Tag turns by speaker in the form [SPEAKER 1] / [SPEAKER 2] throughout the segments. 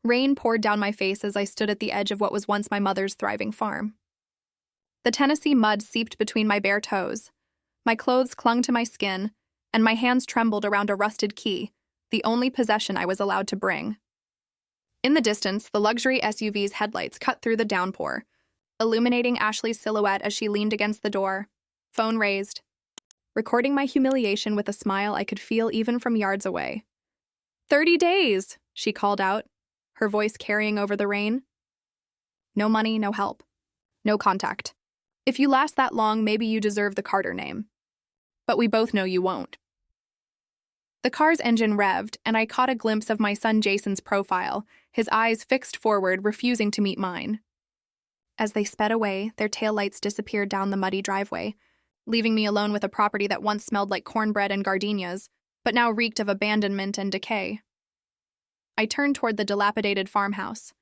[SPEAKER 1] Rain poured down my face as I stood at the edge of what was once my mother's thriving farm. The Tennessee mud seeped between my bare toes. My clothes clung to my skin, and my hands trembled around a rusted key, the only possession I was allowed to bring. In the distance, the luxury SUV's headlights cut through the downpour, illuminating Ashley's silhouette as she leaned against the door, phone raised, recording my humiliation with a smile I could feel even from yards away. 30 days, she called out, her voice carrying over the rain. No money, no help, no contact. If you last that long, maybe you deserve the Carter name. But we both know you won't. The car's engine revved, and I caught a glimpse of my son Jason's profile, his eyes fixed forward, refusing to meet mine. As they sped away, their taillights disappeared down the muddy driveway, leaving me alone with a property that once smelled like cornbread and gardenias, but now reeked of abandonment and decay. I turned toward the dilapidated farmhouse,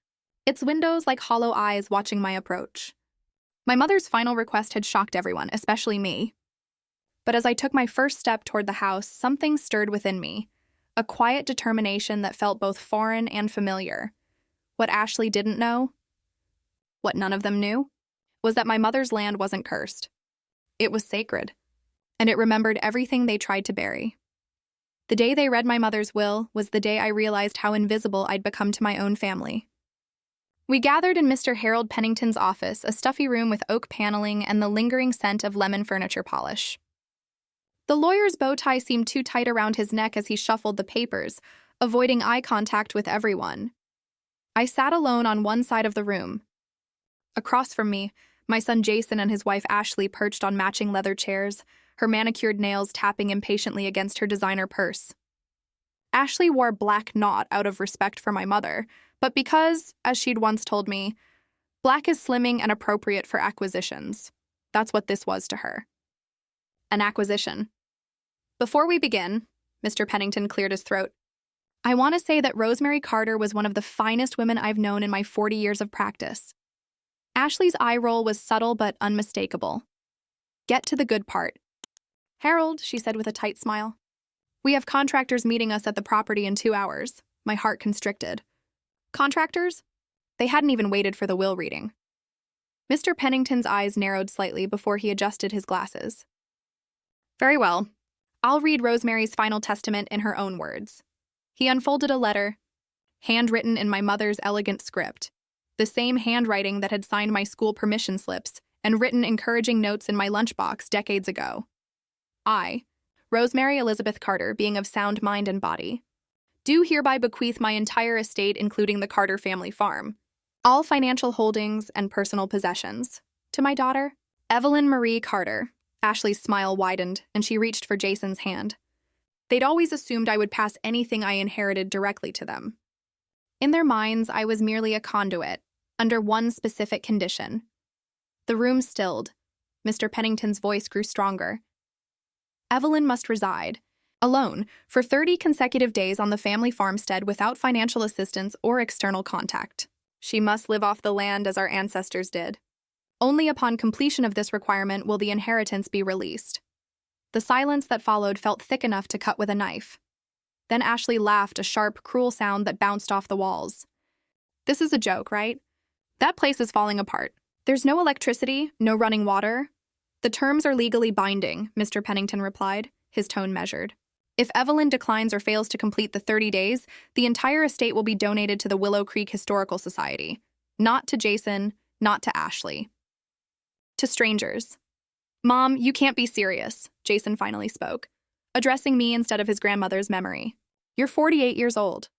[SPEAKER 1] its windows like hollow eyes watching my approach. My mother's final request had shocked everyone, especially me. But as I took my first step toward the house, something stirred within me, a quiet determination that felt both foreign and familiar. What Ashley didn't know, what none of them knew, was that my mother's land wasn't cursed. It was sacred, and it remembered everything they tried to bury. The day they read my mother's will was the day I realized how invisible I'd become to my own family. We gathered in Mr. Harold Pennington's office, a stuffy room with oak paneling and the lingering scent of lemon furniture polish. The lawyer's bow tie seemed too tight around his neck as he shuffled the papers, avoiding eye contact with everyone. I sat alone on one side of the room. Across from me, my son Jason and his wife Ashley perched on matching leather chairs, her manicured nails tapping impatiently against her designer purse. Ashley wore black not out of respect for my mother, but because, as she'd once told me, black is slimming and appropriate for acquisitions. That's what this was to her. An acquisition. Before we begin, Mr. Pennington cleared his throat, I want to say that Rosemary Carter was one of the finest women I've known in my 40 years of practice. Ashley's eye roll was subtle but unmistakable. Get to the good part. Harold, she said with a tight smile. We have contractors meeting us at the property in 2 hours. My heart constricted. Contractors? They hadn't even waited for the will reading. Mr. Pennington's eyes narrowed slightly before he adjusted his glasses. Very well. I'll read Rosemary's final testament in her own words. He unfolded a letter, handwritten in my mother's elegant script, the same handwriting that had signed my school permission slips and written encouraging notes in my lunchbox decades ago. I, Rosemary Elizabeth Carter, being of sound mind and body, do hereby bequeath my entire estate, including the Carter family farm, all financial holdings and personal possessions, to my daughter, Evelyn Marie Carter. Ashley's smile widened, and she reached for Jason's hand. They'd always assumed I would pass anything I inherited directly to them. In their minds, I was merely a conduit, under one specific condition. The room stilled. Mr. Pennington's voice grew stronger. Evelyn must reside, alone, for 30 consecutive days on the family farmstead without financial assistance or external contact. She must live off the land as our ancestors did. Only upon completion of this requirement will the inheritance be released. The silence that followed felt thick enough to cut with a knife. Then Ashley laughed, a sharp, cruel sound that bounced off the walls. This is a joke, right? That place is falling apart. There's no electricity, no running water. The terms are legally binding, Mr. Pennington replied, his tone measured. If Evelyn declines or fails to complete the 30 days, the entire estate will be donated to the Willow Creek Historical Society. Not to Jason, not to Ashley. To strangers. Mom, you can't be serious, Jason finally spoke, addressing me instead of his grandmother's memory. You're 48 years old.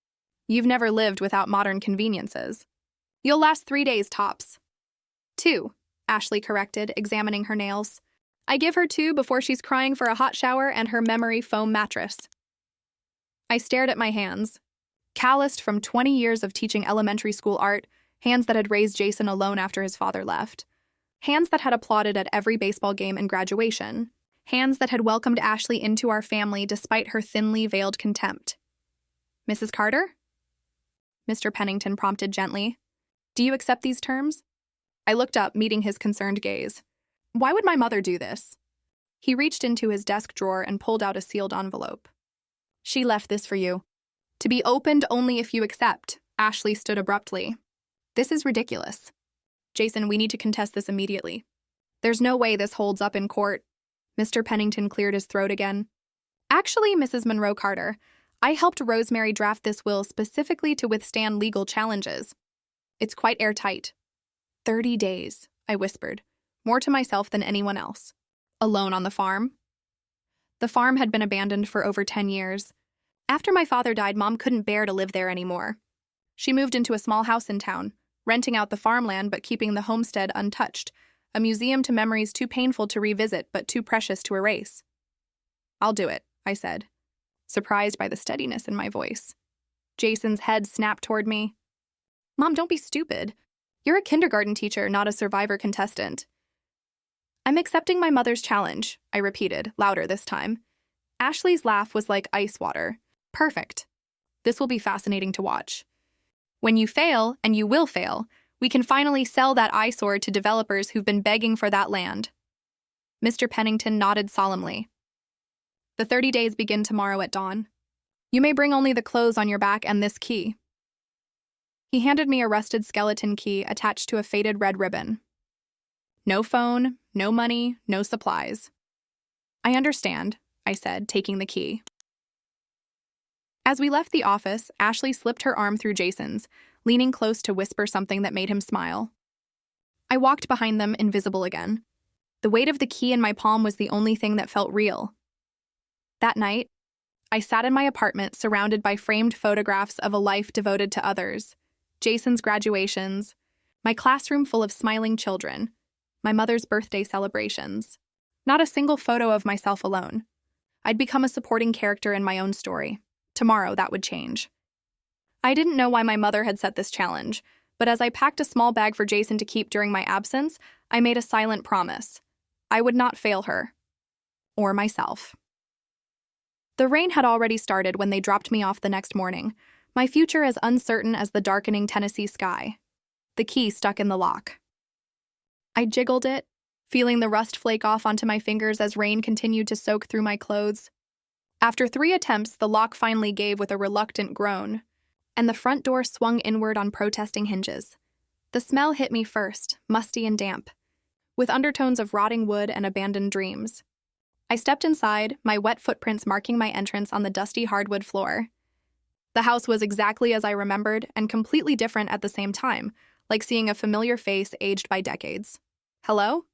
[SPEAKER 1] You've never lived without modern conveniences. You'll last 3 days tops. 2, Ashley corrected, examining her nails. I give her 2 before she's crying for a hot shower and her memory foam mattress. I stared at my hands, calloused from 20 years of teaching elementary school art, hands that had raised Jason alone after his father left. Hands that had applauded at every baseball game and graduation. Hands that had welcomed Ashley into our family despite her thinly veiled contempt. Mrs. Carter? Mr. Pennington prompted gently. Do you accept these terms? I looked up, meeting his concerned gaze. Why would my mother do this? He reached into his desk drawer and pulled out a sealed envelope. She left this for you. To be opened only if you accept, Ashley stood abruptly. This is ridiculous. Jason, we need to contest this immediately. There's no way this holds up in court. Mr. Pennington cleared his throat again. Actually, Mrs. Monroe Carter, I helped Rosemary draft this will specifically to withstand legal challenges. It's quite airtight. 30 days, I whispered, more to myself than anyone else. Alone on the farm? The farm had been abandoned for over 10 years. After my father died, Mom couldn't bear to live there anymore. She moved into a small house in town, renting out the farmland but keeping the homestead untouched, a museum to memories too painful to revisit but too precious to erase. I'll do it, I said, surprised by the steadiness in my voice. Jason's head snapped toward me. Mom, don't be stupid. You're a kindergarten teacher, not a survivor contestant. I'm accepting my mother's challenge, I repeated, louder this time. Ashley's laugh was like ice water. Perfect. This will be fascinating to watch. When you fail, and you will fail, we can finally sell that eyesore to developers who've been begging for that land. Mr. Pennington nodded solemnly. The 30 days begin tomorrow at dawn. You may bring only the clothes on your back and this key. He handed me a rusted skeleton key attached to a faded red ribbon. No phone, no money, no supplies. I understand, I said, taking the key. As we left the office, Ashley slipped her arm through Jason's, leaning close to whisper something that made him smile. I walked behind them, invisible again. The weight of the key in my palm was the only thing that felt real. That night, I sat in my apartment surrounded by framed photographs of a life devoted to others, Jason's graduations, my classroom full of smiling children, my mother's birthday celebrations. Not a single photo of myself alone. I'd become a supporting character in my own story. Tomorrow, that would change. I didn't know why my mother had set this challenge, but as I packed a small bag for Jason to keep during my absence, I made a silent promise. I would not fail her. Or myself. The rain had already started when they dropped me off the next morning, my future as uncertain as the darkening Tennessee sky. The key stuck in the lock. I jiggled it, feeling the rust flake off onto my fingers as rain continued to soak through my clothes. After 3 attempts, the lock finally gave with a reluctant groan, and the front door swung inward on protesting hinges. The smell hit me first, musty and damp, with undertones of rotting wood and abandoned dreams. I stepped inside, my wet footprints marking my entrance on the dusty hardwood floor. The house was exactly as I remembered and completely different at the same time, like seeing a familiar face aged by decades. Hello?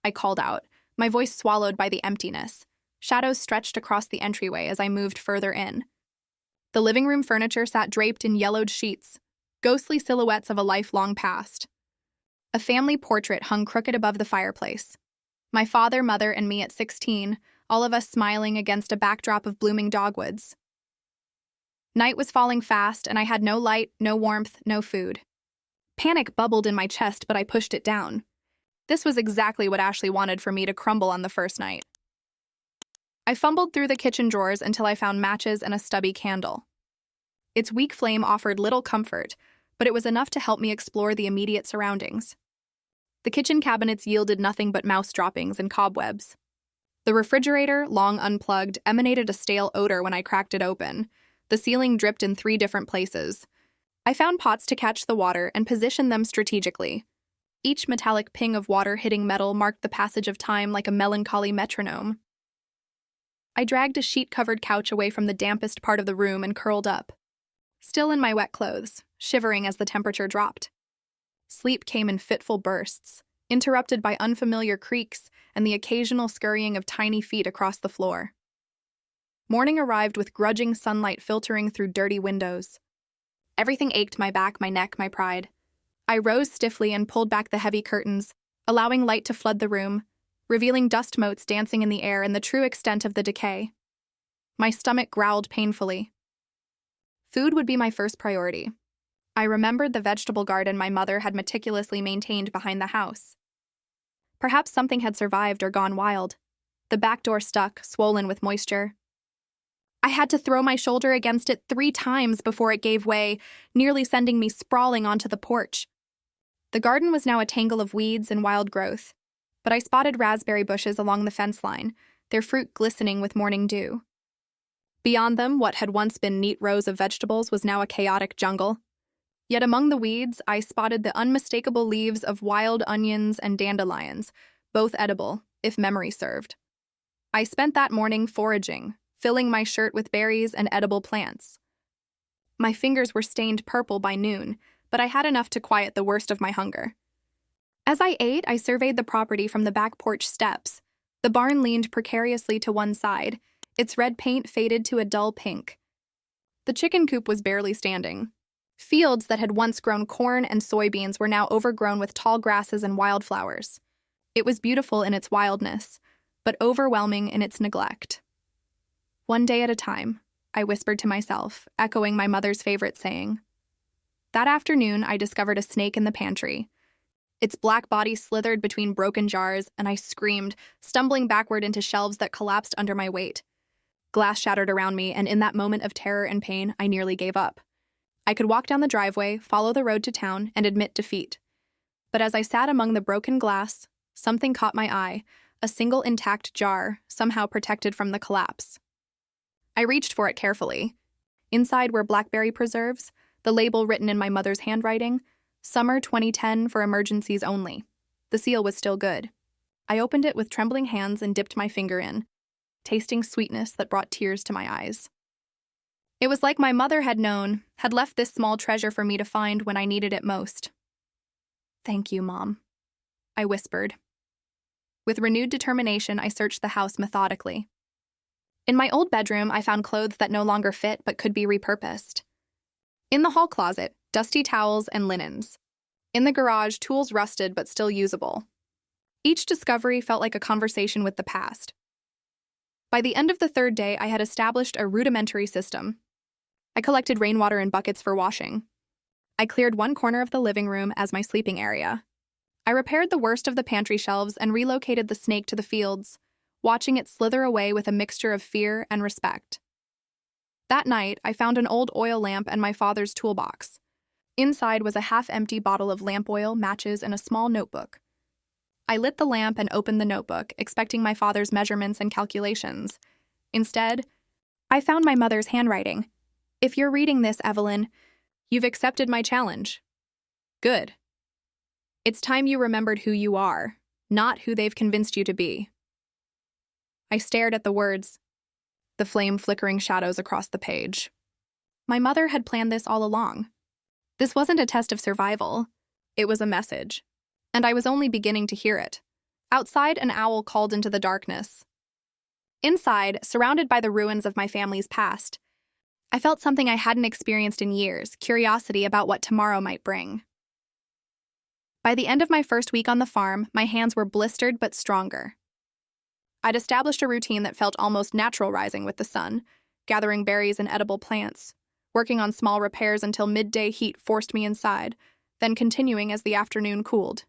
[SPEAKER 1] I called out, my voice swallowed by the emptiness. Shadows stretched across the entryway as I moved further in. The living room furniture sat draped in yellowed sheets, ghostly silhouettes of a lifelong past. A family portrait hung crooked above the fireplace. My father, mother, and me at 16, all of us smiling against a backdrop of blooming dogwoods. Night was falling fast, and I had no light, no warmth, no food. Panic bubbled in my chest, but I pushed it down. This was exactly what Ashley wanted for me to crumble on the first night. I fumbled through the kitchen drawers until I found matches and a stubby candle. Its weak flame offered little comfort, but it was enough to help me explore the immediate surroundings. The kitchen cabinets yielded nothing but mouse droppings and cobwebs. The refrigerator, long unplugged, emanated a stale odor when I cracked it open. The ceiling dripped in 3 different places. I found pots to catch the water and positioned them strategically. Each metallic ping of water hitting metal marked the passage of time like a melancholy metronome. I dragged a sheet-covered couch away from the dampest part of the room and curled up, still in my wet clothes, shivering as the temperature dropped. Sleep came in fitful bursts, interrupted by unfamiliar creaks and the occasional scurrying of tiny feet across the floor. Morning arrived with grudging sunlight filtering through dirty windows. Everything ached: my back, my neck, my pride. I rose stiffly and pulled back the heavy curtains, allowing light to flood the room, revealing dust motes dancing in the air and the true extent of the decay. My stomach growled painfully. Food would be my first priority. I remembered the vegetable garden my mother had meticulously maintained behind the house. Perhaps something had survived or gone wild. The back door stuck, swollen with moisture. I had to throw my shoulder against it 3 times before it gave way, nearly sending me sprawling onto the porch. The garden was now a tangle of weeds and wild growth, but I spotted raspberry bushes along the fence line, their fruit glistening with morning dew. Beyond them, what had once been neat rows of vegetables was now a chaotic jungle. Yet among the weeds, I spotted the unmistakable leaves of wild onions and dandelions, both edible, if memory served. I spent that morning foraging, filling my shirt with berries and edible plants. My fingers were stained purple by noon, but I had enough to quiet the worst of my hunger. As I ate, I surveyed the property from the back porch steps. The barn leaned precariously to one side, its red paint faded to a dull pink. The chicken coop was barely standing. Fields that had once grown corn and soybeans were now overgrown with tall grasses and wildflowers. It was beautiful in its wildness, but overwhelming in its neglect. One day at a time, I whispered to myself, echoing my mother's favorite saying. That afternoon, I discovered a snake in the pantry. Its black body slithered between broken jars, and I screamed, stumbling backward into shelves that collapsed under my weight. Glass shattered around me, and in that moment of terror and pain, I nearly gave up. I could walk down the driveway, follow the road to town, and admit defeat. But as I sat among the broken glass, something caught my eye, a single intact jar, somehow protected from the collapse. I reached for it carefully. Inside were blackberry preserves, the label written in my mother's handwriting, Summer 2010 for emergencies only. The seal was still good. I opened it with trembling hands and dipped my finger in, tasting sweetness that brought tears to my eyes. It was like my mother had known, had left this small treasure for me to find when I needed it most. Thank you, Mom, I whispered. With renewed determination, I searched the house methodically. In my old bedroom, I found clothes that no longer fit but could be repurposed. In the hall closet, dusty towels and linens. In the garage, tools rusted but still usable. Each discovery felt like a conversation with the past. By the end of the third day, I had established a rudimentary system. I collected rainwater in buckets for washing. I cleared one corner of the living room as my sleeping area. I repaired the worst of the pantry shelves and relocated the snake to the fields, watching it slither away with a mixture of fear and respect. That night, I found an old oil lamp and my father's toolbox. Inside was a half-empty bottle of lamp oil, matches, and a small notebook. I lit the lamp and opened the notebook, expecting my father's measurements and calculations. Instead, I found my mother's handwriting. If you're reading this, Evelyn, you've accepted my challenge. Good. It's time you remembered who you are, not who they've convinced you to be. I stared at the words, the flame-flickering shadows across the page. My mother had planned this all along. This wasn't a test of survival. It was a message. And I was only beginning to hear it. Outside, an owl called into the darkness. Inside, surrounded by the ruins of my family's past, I felt something I hadn't experienced in years, curiosity about what tomorrow might bring. By the end of my first week on the farm, my hands were blistered but stronger. I'd established a routine that felt almost natural rising with the sun, gathering berries and edible plants, working on small repairs until midday heat forced me inside, then continuing as the afternoon cooled.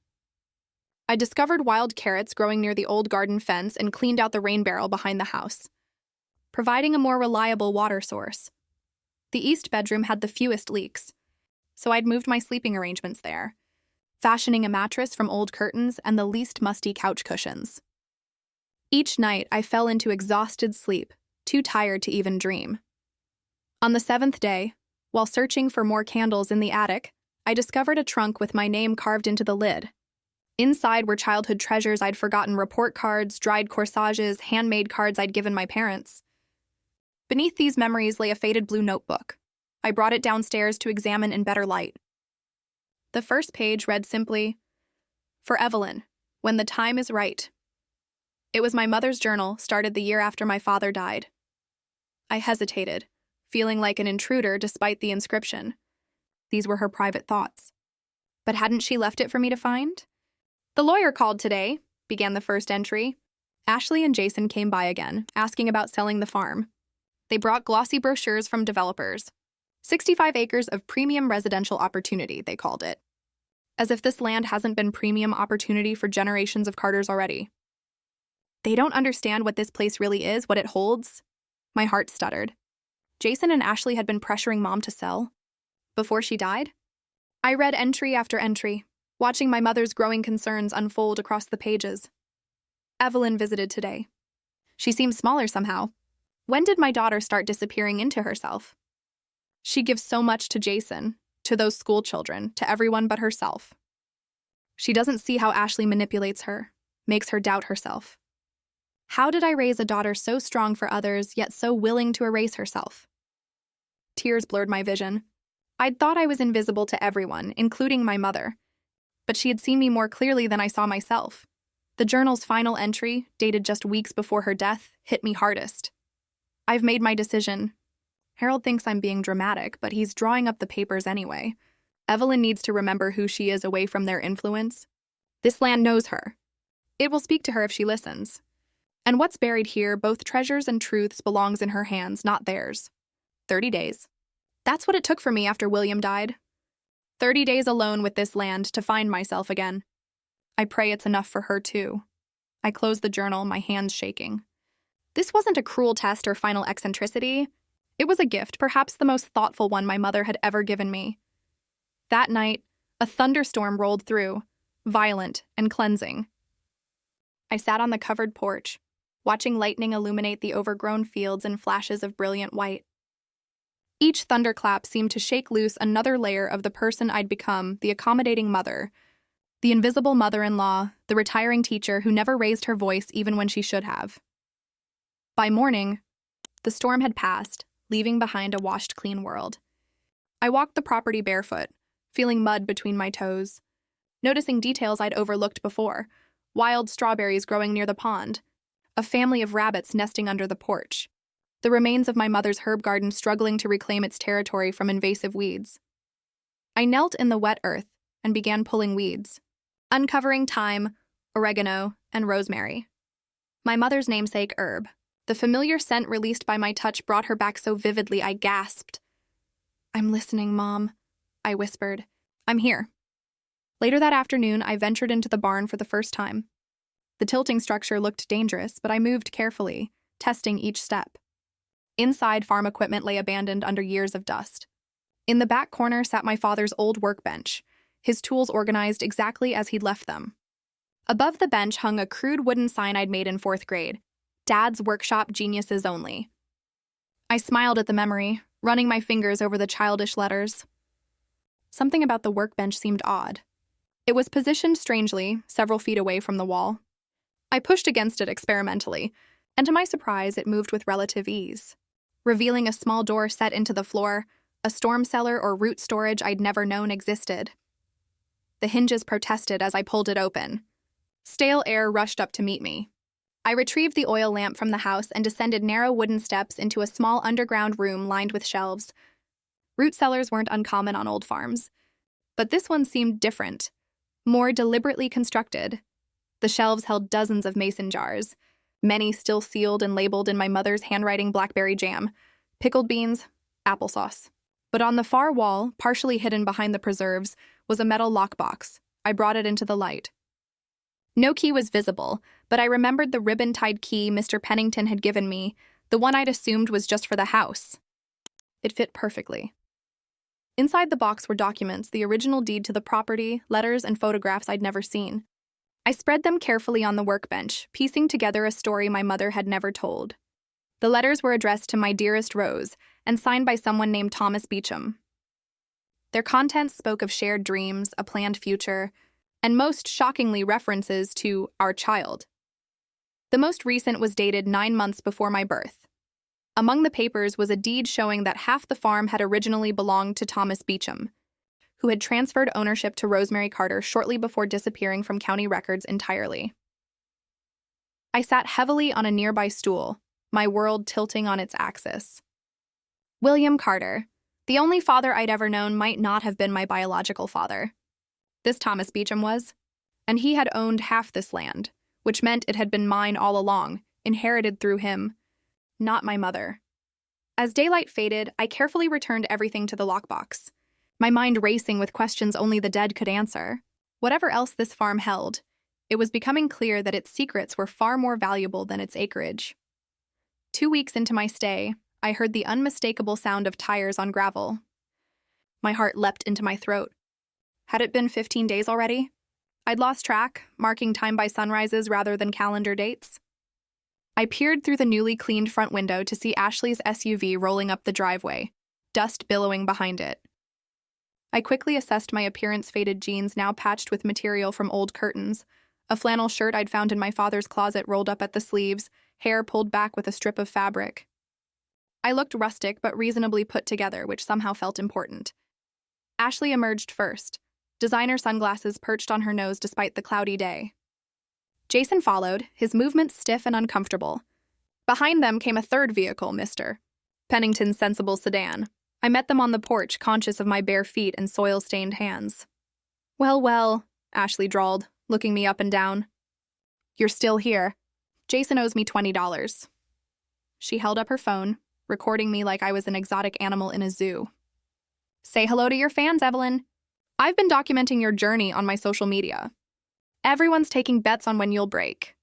[SPEAKER 1] I discovered wild carrots growing near the old garden fence and cleaned out the rain barrel behind the house, providing a more reliable water source. The east bedroom had the fewest leaks, so I'd moved my sleeping arrangements there, fashioning a mattress from old curtains and the least musty couch cushions. Each night, I fell into exhausted sleep, too tired to even dream. On the seventh day, while searching for more candles in the attic, I discovered a trunk with my name carved into the lid. Inside were childhood treasures I'd forgotten, report cards, dried corsages, handmade cards I'd given my parents. Beneath these memories lay a faded blue notebook. I brought it downstairs to examine in better light. The first page read simply, "For Evelyn, when the time is right." It was my mother's journal, started the year after my father died. I hesitated, feeling like an intruder despite the inscription. These were her private thoughts. But hadn't she left it for me to find? "The lawyer called today," began the first entry. Ashley and Jason came by again, asking about selling the farm. They brought glossy brochures from developers. 65 acres of premium residential opportunity, they called it. As if this land hasn't been premium opportunity for generations of Carters already. They don't understand what this place really is, what it holds. My heart stuttered. Jason and Ashley had been pressuring Mom to sell. Before she died? I read entry after entry, watching my mother's growing concerns unfold across the pages. Evelyn visited today. She seemed smaller somehow. When did my daughter start disappearing into herself? She gives so much to Jason, to those school children, to everyone but herself. She doesn't see how Ashley manipulates her, makes her doubt herself. How did I raise a daughter so strong for others, yet so willing to erase herself? Tears blurred my vision. I'd thought I was invisible to everyone, including my mother. But she had seen me more clearly than I saw myself. The journal's final entry, dated just weeks before her death, hit me hardest. I've made my decision. Harold thinks I'm being dramatic, but he's drawing up the papers anyway. Evelyn needs to remember who she is away from their influence. This land knows her. It will speak to her if she listens. And what's buried here, both treasures and truths, belongs in her hands, not theirs. 30 days. That's what it took for me after William died. 30 days alone with this land to find myself again. I pray it's enough for her, too. I closed the journal, my hands shaking. This wasn't a cruel test or final eccentricity. It was a gift, perhaps the most thoughtful one my mother had ever given me. That night, a thunderstorm rolled through, violent and cleansing. I sat on the covered porch, watching lightning illuminate the overgrown fields in flashes of brilliant white. Each thunderclap seemed to shake loose another layer of the person I'd become, the accommodating mother, the invisible mother-in-law, the retiring teacher who never raised her voice even when she should have. By morning, the storm had passed, leaving behind a washed-clean world. I walked the property barefoot, feeling mud between my toes, noticing details I'd overlooked before: wild strawberries growing near the pond, a family of rabbits nesting under the porch, the remains of my mother's herb garden struggling to reclaim its territory from invasive weeds. I knelt in the wet earth and began pulling weeds, uncovering thyme, oregano, and rosemary. My mother's namesake herb. The familiar scent released by my touch brought her back so vividly I gasped. "I'm listening, Mom," I whispered. "I'm here." Later that afternoon, I ventured into the barn for the first time. The tilting structure looked dangerous, but I moved carefully, testing each step. Inside, farm equipment lay abandoned under years of dust. In the back corner sat my father's old workbench, his tools organized exactly as he'd left them. Above the bench hung a crude wooden sign I'd made in 4th grade: Dad's Workshop, Geniuses Only. I smiled at the memory, running my fingers over the childish letters. Something about the workbench seemed odd. It was positioned strangely, several feet away from the wall. I pushed against it experimentally, and to my surprise, it moved with relative ease, revealing a small door set into the floor, a storm cellar or root storage I'd never known existed. The hinges protested as I pulled it open. Stale air rushed up to meet me. I retrieved the oil lamp from the house and descended narrow wooden steps into a small underground room lined with shelves. Root cellars weren't uncommon on old farms, but this one seemed different, more deliberately constructed. The shelves held dozens of mason jars, many still sealed and labeled in my mother's handwriting: blackberry jam, pickled beans, applesauce. But on the far wall, partially hidden behind the preserves, was a metal lockbox. I brought it into the light. No key was visible, but I remembered the ribbon-tied key Mr. Pennington had given me, the one I'd assumed was just for the house. It fit perfectly. Inside the box were documents, the original deed to the property, letters, and photographs I'd never seen. I spread them carefully on the workbench, piecing together a story my mother had never told. The letters were addressed to my dearest Rose and signed by someone named Thomas Beecham. Their contents spoke of shared dreams, a planned future, and most shockingly references to our child. The most recent was dated 9 months before my birth. Among the papers was a deed showing that half the farm had originally belonged to Thomas Beecham, who had transferred ownership to Rosemary Carter shortly before disappearing from county records entirely. I sat heavily on a nearby stool, my world tilting on its axis. William Carter, the only father I'd ever known, might not have been my biological father. This Thomas Beecham was, and he had owned half this land, which meant it had been mine all along, inherited through him, not my mother. As daylight faded, I carefully returned everything to the lockbox, my mind racing with questions only the dead could answer. Whatever else this farm held, it was becoming clear that its secrets were far more valuable than its acreage. 2 weeks into my stay, I heard the unmistakable sound of tires on gravel. My heart leapt into my throat. Had it been 15 days already? I'd lost track, marking time by sunrises rather than calendar dates. I peered through the newly cleaned front window to see Ashley's SUV rolling up the driveway, dust billowing behind it. I quickly assessed my appearance: faded jeans now patched with material from old curtains, a flannel shirt I'd found in my father's closet rolled up at the sleeves, hair pulled back with a strip of fabric. I looked rustic but reasonably put together, which somehow felt important. Ashley emerged first, designer sunglasses perched on her nose despite the cloudy day. Jason followed, his movements stiff and uncomfortable. Behind them came a third vehicle, Mr. Pennington's sensible sedan. I met them on the porch, conscious of my bare feet and soil-stained hands. Well, Ashley drawled, looking me up and down. You're still here. Jason owes me $20. She held up her phone, recording me like I was an exotic animal in a zoo. Say hello to your fans, Evelyn. I've been documenting your journey on my social media. Everyone's taking bets on when you'll break.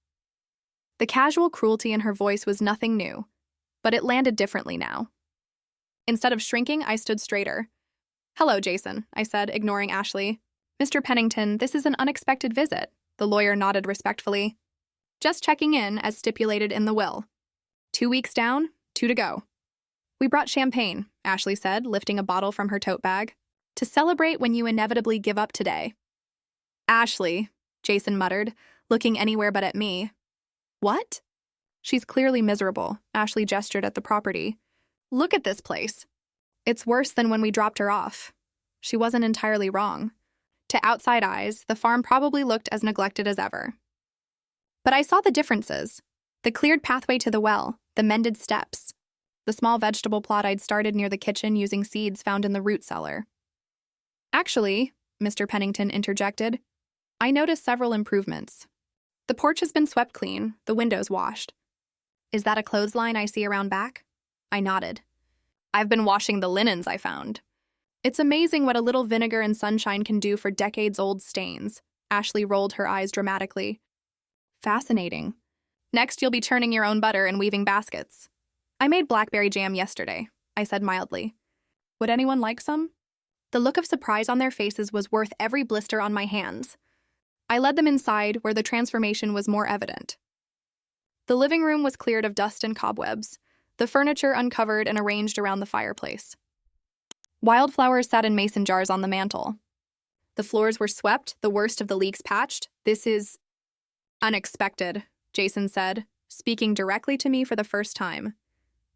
[SPEAKER 1] The casual cruelty in her voice was nothing new, but it landed differently now. Instead of shrinking, I stood straighter. Hello, Jason, I said, ignoring Ashley. Mr. Pennington, this is an unexpected visit. The lawyer nodded respectfully. Just checking in, as stipulated in the will. 2 weeks down, 2 to go. We brought champagne, Ashley said, lifting a bottle from her tote bag, to celebrate when you inevitably give up today. Ashley, Jason muttered, looking anywhere but at me. What? She's clearly miserable, Ashley gestured at the property. Look at this place. It's worse than when we dropped her off. She wasn't entirely wrong. To outside eyes, the farm probably looked as neglected as ever. But I saw the differences. The cleared pathway to the well, the mended steps, the small vegetable plot I'd started near the kitchen using seeds found in the root cellar. Actually, Mr. Pennington interjected, I noticed several improvements. The porch has been swept clean, the windows washed. Is that a clothesline I see around back? I nodded. I've been washing the linens I found. It's amazing what a little vinegar and sunshine can do for decades-old stains. Ashley rolled her eyes dramatically. Fascinating. Next, you'll be churning your own butter and weaving baskets. I made blackberry jam yesterday, I said mildly. Would anyone like some? The look of surprise on their faces was worth every blister on my hands. I led them inside, where the transformation was more evident. The living room was cleared of dust and cobwebs, the furniture uncovered and arranged around the fireplace. Wildflowers sat in mason jars on the mantel. The floors were swept, the worst of the leaks patched. This is unexpected, Jason said, speaking directly to me for the first time.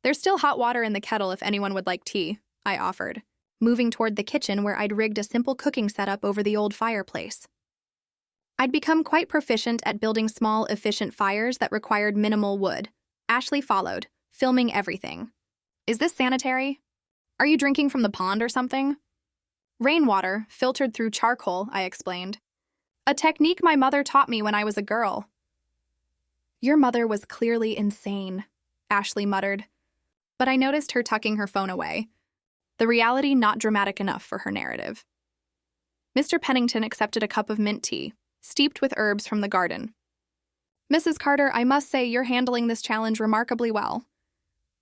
[SPEAKER 1] There's still hot water in the kettle if anyone would like tea, I offered, moving toward the kitchen where I'd rigged a simple cooking setup over the old fireplace. I'd become quite proficient at building small, efficient fires that required minimal wood. Ashley followed, filming everything. Is this sanitary? Are you drinking from the pond or something? Rainwater, filtered through charcoal, I explained. A technique my mother taught me when I was a girl. Your mother was clearly insane, Ashley muttered. But I noticed her tucking her phone away. The reality not dramatic enough for her narrative. Mr. Pennington accepted a cup of mint tea, steeped with herbs from the garden. Mrs. Carter, I must say you're handling this challenge remarkably well.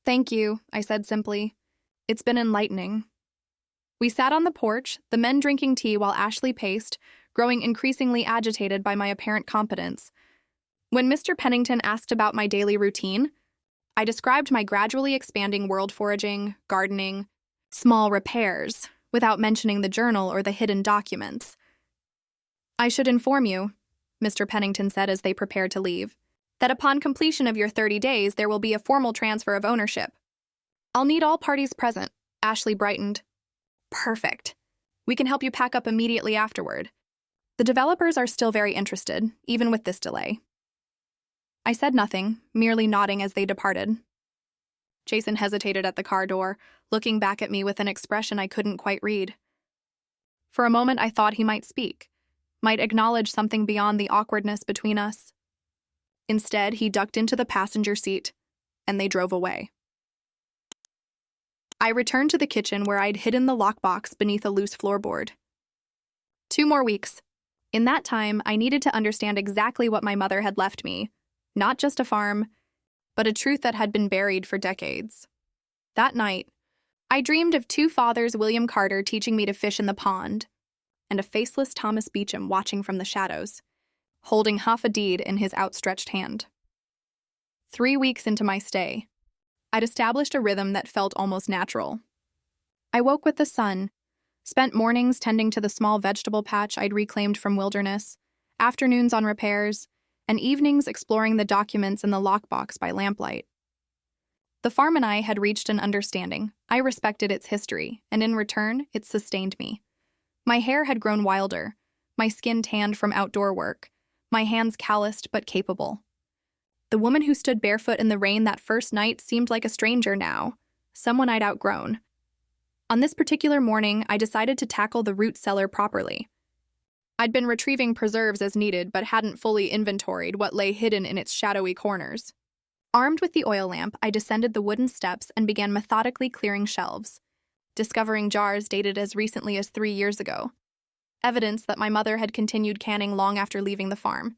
[SPEAKER 1] Thank you, I said simply. It's been enlightening. We sat on the porch, the men drinking tea while Ashley paced, growing increasingly agitated by my apparent competence. When Mr. Pennington asked about my daily routine, I described my gradually expanding world foraging, gardening, small repairs, without mentioning the journal or the hidden documents. I should inform you, Mr. Pennington said as they prepared to leave, that upon completion of your 30 days, there will be a formal transfer of ownership. I'll need all parties present, Ashley brightened. Perfect. We can help you pack up immediately afterward. The developers are still very interested, even with this delay. I said nothing, merely nodding as they departed. Jason hesitated at the car door, looking back at me with an expression I couldn't quite read. For a moment I thought he might speak, might acknowledge something beyond the awkwardness between us. Instead, he ducked into the passenger seat, and they drove away. I returned to the kitchen where I'd hidden the lockbox beneath a loose floorboard. 2 more weeks. In that time, I needed to understand exactly what my mother had left me, not just a farm, but a truth that had been buried for decades. That night, I dreamed of 2 fathers, William Carter teaching me to fish in the pond, and a faceless Thomas Beecham watching from the shadows, holding half a deed in his outstretched hand. 3 weeks into my stay, I'd established a rhythm that felt almost natural. I woke with the sun, spent mornings tending to the small vegetable patch I'd reclaimed from wilderness, afternoons on repairs, and evenings exploring the documents in the lockbox by lamplight. The farm and I had reached an understanding. I respected its history, and in return, it sustained me. My hair had grown wilder, my skin tanned from outdoor work, my hands calloused but capable. The woman who stood barefoot in the rain that first night seemed like a stranger now, someone I'd outgrown. On this particular morning, I decided to tackle the root cellar properly. I'd been retrieving preserves as needed but hadn't fully inventoried what lay hidden in its shadowy corners. Armed with the oil lamp, I descended the wooden steps and began methodically clearing shelves, discovering jars dated as recently as 3 years ago, evidence that my mother had continued canning long after leaving the farm.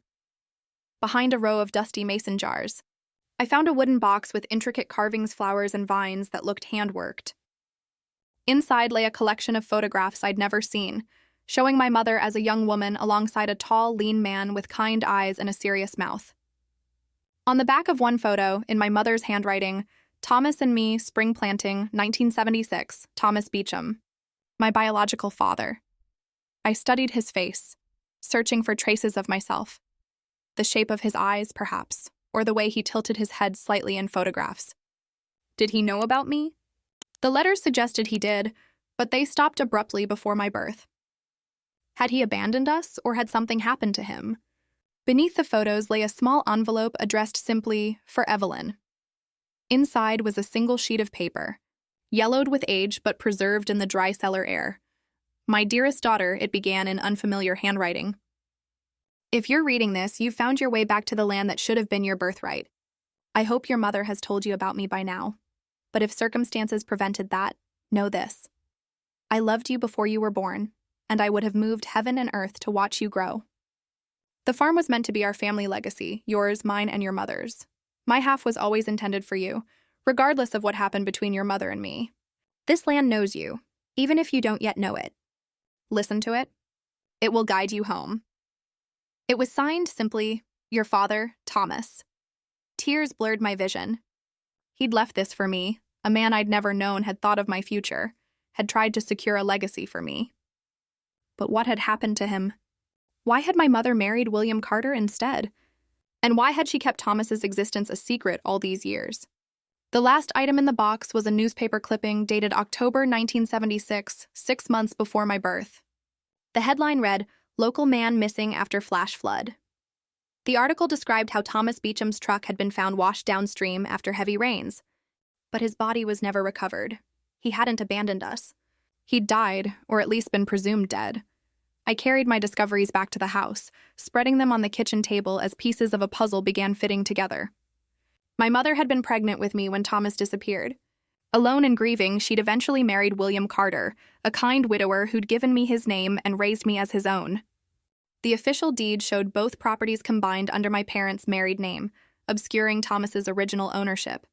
[SPEAKER 1] Behind a row of dusty mason jars, I found a wooden box with intricate carvings, flowers, and vines that looked hand-worked. Inside lay a collection of photographs I'd never seen, showing my mother as a young woman alongside a tall, lean man with kind eyes and a serious mouth. On the back of one photo, in my mother's handwriting, Thomas and me, spring planting, 1976, Thomas Beecham, my biological father. I studied his face, searching for traces of myself. The shape of his eyes, perhaps, or the way he tilted his head slightly in photographs. Did he know about me? The letters suggested he did, but they stopped abruptly before my birth. Had he abandoned us, or had something happened to him? Beneath the photos lay a small envelope addressed simply, "For Evelyn." Inside was a single sheet of paper, yellowed with age but preserved in the dry cellar air. "My dearest daughter," it began in unfamiliar handwriting. "If you're reading this, you've found your way back to the land that should have been your birthright. I hope your mother has told you about me by now. But if circumstances prevented that, know this. I loved you before you were born, and I would have moved heaven and earth to watch you grow." The farm was meant to be our family legacy, yours, mine, and your mother's. My half was always intended for you, regardless of what happened between your mother and me. This land knows you, even if you don't yet know it. Listen to it. It will guide you home. It was signed simply, "Your father, Thomas." Tears blurred my vision. He'd left this for me. A man I'd never known had thought of my future, had tried to secure a legacy for me. But what had happened to him? Why had my mother married William Carter instead? And why had she kept Thomas's existence a secret all these years? The last item in the box was a newspaper clipping dated October 1976, 6 months before my birth. The headline read, "Local man missing after flash flood." The article described how Thomas Beecham's truck had been found washed downstream after heavy rains. But his body was never recovered. He hadn't abandoned us. He'd died, or at least been presumed dead. I carried my discoveries back to the house, spreading them on the kitchen table as pieces of a puzzle began fitting together. My mother had been pregnant with me when Thomas disappeared. Alone and grieving, she'd eventually married William Carter, a kind widower who'd given me his name and raised me as his own. The official deed showed both properties combined under my parents' married name, obscuring Thomas's original ownership.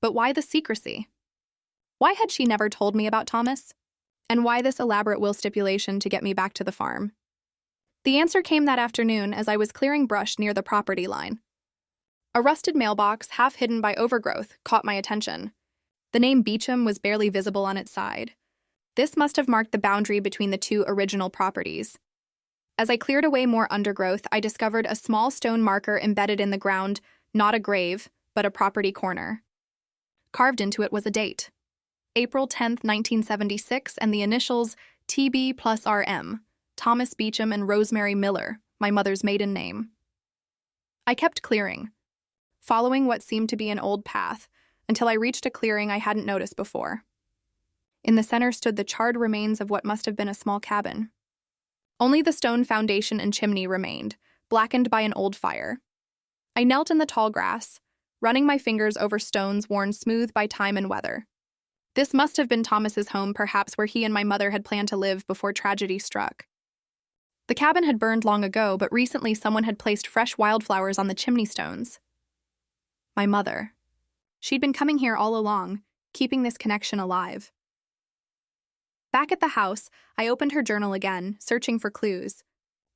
[SPEAKER 1] But why the secrecy? Why had she never told me about Thomas? And why this elaborate will stipulation to get me back to the farm? The answer came that afternoon as I was clearing brush near the property line. A rusted mailbox, half hidden by overgrowth, caught my attention. The name Beecham was barely visible on its side. This must have marked the boundary between the two original properties. As I cleared away more undergrowth, I discovered a small stone marker embedded in the ground, not a grave, but a property corner. Carved into it was a date. April 10th, 1976, and the initials TB plus RM, Thomas Beecham and Rosemary Miller, my mother's maiden name. I kept clearing, following what seemed to be an old path, until I reached a clearing I hadn't noticed before. In the center stood the charred remains of what must have been a small cabin. Only the stone foundation and chimney remained, blackened by an old fire. I knelt in the tall grass, running my fingers over stones worn smooth by time and weather. This must have been Thomas's home, perhaps where he and my mother had planned to live before tragedy struck. The cabin had burned long ago, but recently someone had placed fresh wildflowers on the chimney stones. My mother. She'd been coming here all along, keeping this connection alive. Back at the house, I opened her journal again, searching for clues.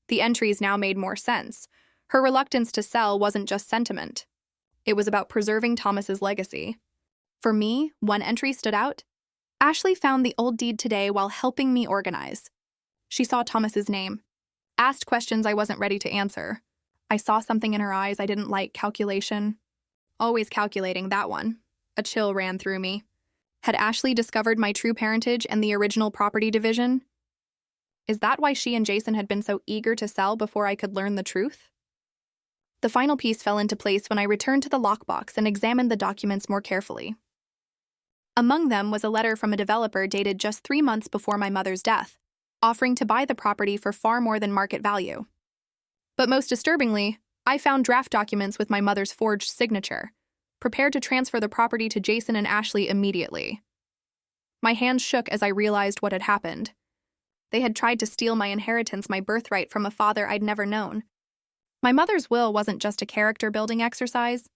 [SPEAKER 1] The entries now made more sense. Her reluctance to sell wasn't just sentiment. It was about preserving Thomas's legacy. For me, one entry stood out. Ashley found the old deed today while helping me organize. She saw Thomas's name, asked questions I wasn't ready to answer. I saw something in her eyes I didn't like: calculation. Always calculating, that one. A chill ran through me. Had Ashley discovered my true parentage and the original property division? Is that why she and Jason had been so eager to sell before I could learn the truth? The final piece fell into place when I returned to the lockbox and examined the documents more carefully. Among them was a letter from a developer dated just 3 months before my mother's death, offering to buy the property for far more than market value. But most disturbingly, I found draft documents with my mother's forged signature, prepared to transfer the property to Jason and Ashley immediately. My hands shook as I realized what had happened. They had tried to steal my inheritance, my birthright, from a father I'd never known. My mother's will wasn't just a character-building exercise.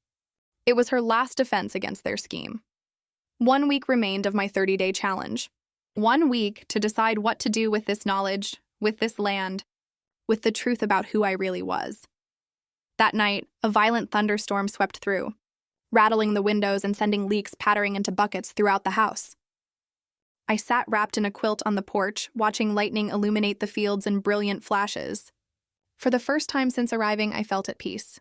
[SPEAKER 1] It was her last defense against their scheme. 1 week remained of my 30-day challenge. 1 week to decide what to do with this knowledge, with this land, with the truth about who I really was. That night, a violent thunderstorm swept through, rattling the windows and sending leaks pattering into buckets throughout the house. I sat wrapped in a quilt on the porch, watching lightning illuminate the fields in brilliant flashes. For the first time since arriving, I felt at peace.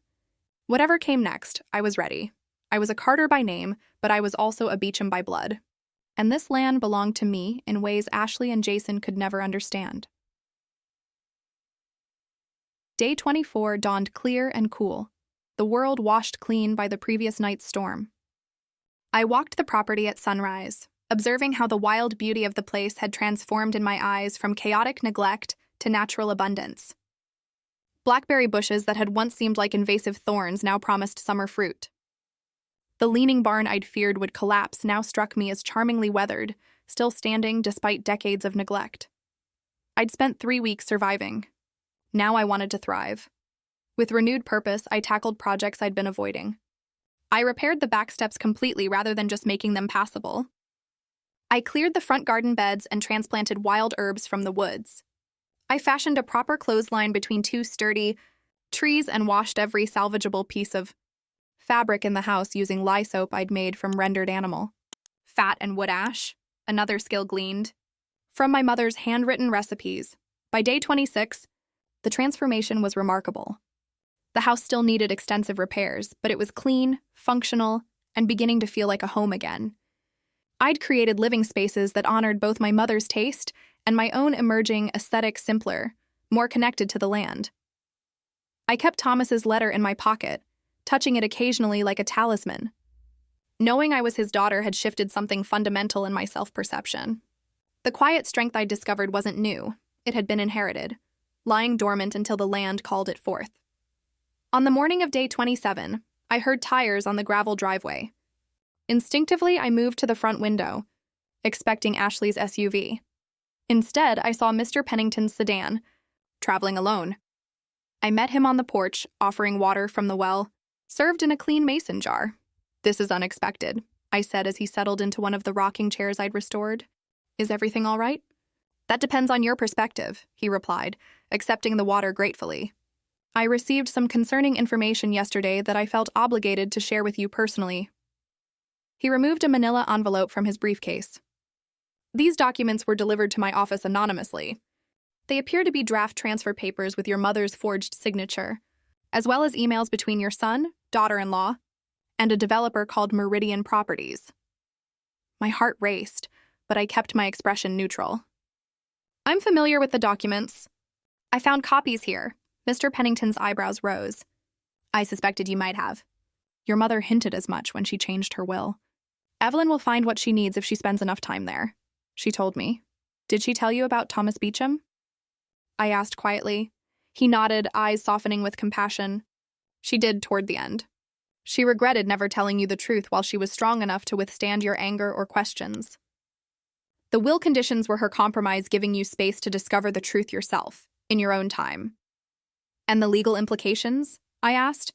[SPEAKER 1] Whatever came next, I was ready. I was a Carter by name, but I was also a Beecham by blood. And this land belonged to me in ways Ashley and Jason could never understand. Day 24 dawned clear and cool, the world washed clean by the previous night's storm. I walked the property at sunrise, observing how the wild beauty of the place had transformed in my eyes from chaotic neglect to natural abundance. Blackberry bushes that had once seemed like invasive thorns now promised summer fruit. The leaning barn I'd feared would collapse now struck me as charmingly weathered, still standing despite decades of neglect. I'd spent 3 weeks surviving. Now I wanted to thrive. With renewed purpose, I tackled projects I'd been avoiding. I repaired the back steps completely rather than just making them passable. I cleared the front garden beds and transplanted wild herbs from the woods. I fashioned a proper clothesline between 2 sturdy trees and washed every salvageable piece of fabric in the house using lye soap I'd made from rendered animal fat and wood ash, another skill gleaned from my mother's handwritten recipes. By day 26, the transformation was remarkable. The house still needed extensive repairs, but it was clean, functional, and beginning to feel like a home again. I'd created living spaces that honored both my mother's taste and my own emerging aesthetic, simpler, more connected to the land. I kept Thomas's letter in my pocket, touching it occasionally like a talisman. Knowing I was his daughter had shifted something fundamental in my self-perception. The quiet strength I discovered wasn't new. It had been inherited, lying dormant until the land called it forth. On the morning of day 27, I heard tires on the gravel driveway. Instinctively, I moved to the front window, expecting Ashley's SUV. Instead, I saw Mr. Pennington's sedan, traveling alone. I met him on the porch, offering water from the well, served in a clean mason jar. "This is unexpected," I said as he settled into one of the rocking chairs I'd restored. "Is everything all right?" "That depends on your perspective," he replied, accepting the water gratefully. "I received some concerning information yesterday that I felt obligated to share with you personally." He removed a manila envelope from his briefcase. "These documents were delivered to my office anonymously. They appear to be draft transfer papers with your mother's forged signature, as well as emails between your son, daughter-in-law, and a developer called Meridian Properties." My heart raced, but I kept my expression neutral. "I'm familiar with the documents. I found copies here." Mr. Pennington's eyebrows rose. "I suspected you might have. Your mother hinted as much when she changed her will. Evelyn will find what she needs if she spends enough time there," she told me. "Did she tell you about Thomas Beecham?" I asked quietly. He nodded, eyes softening with compassion. "She did toward the end. She regretted never telling you the truth while she was strong enough to withstand your anger or questions. The will conditions were her compromise, giving you space to discover the truth yourself, in your own time." "And the legal implications?" I asked.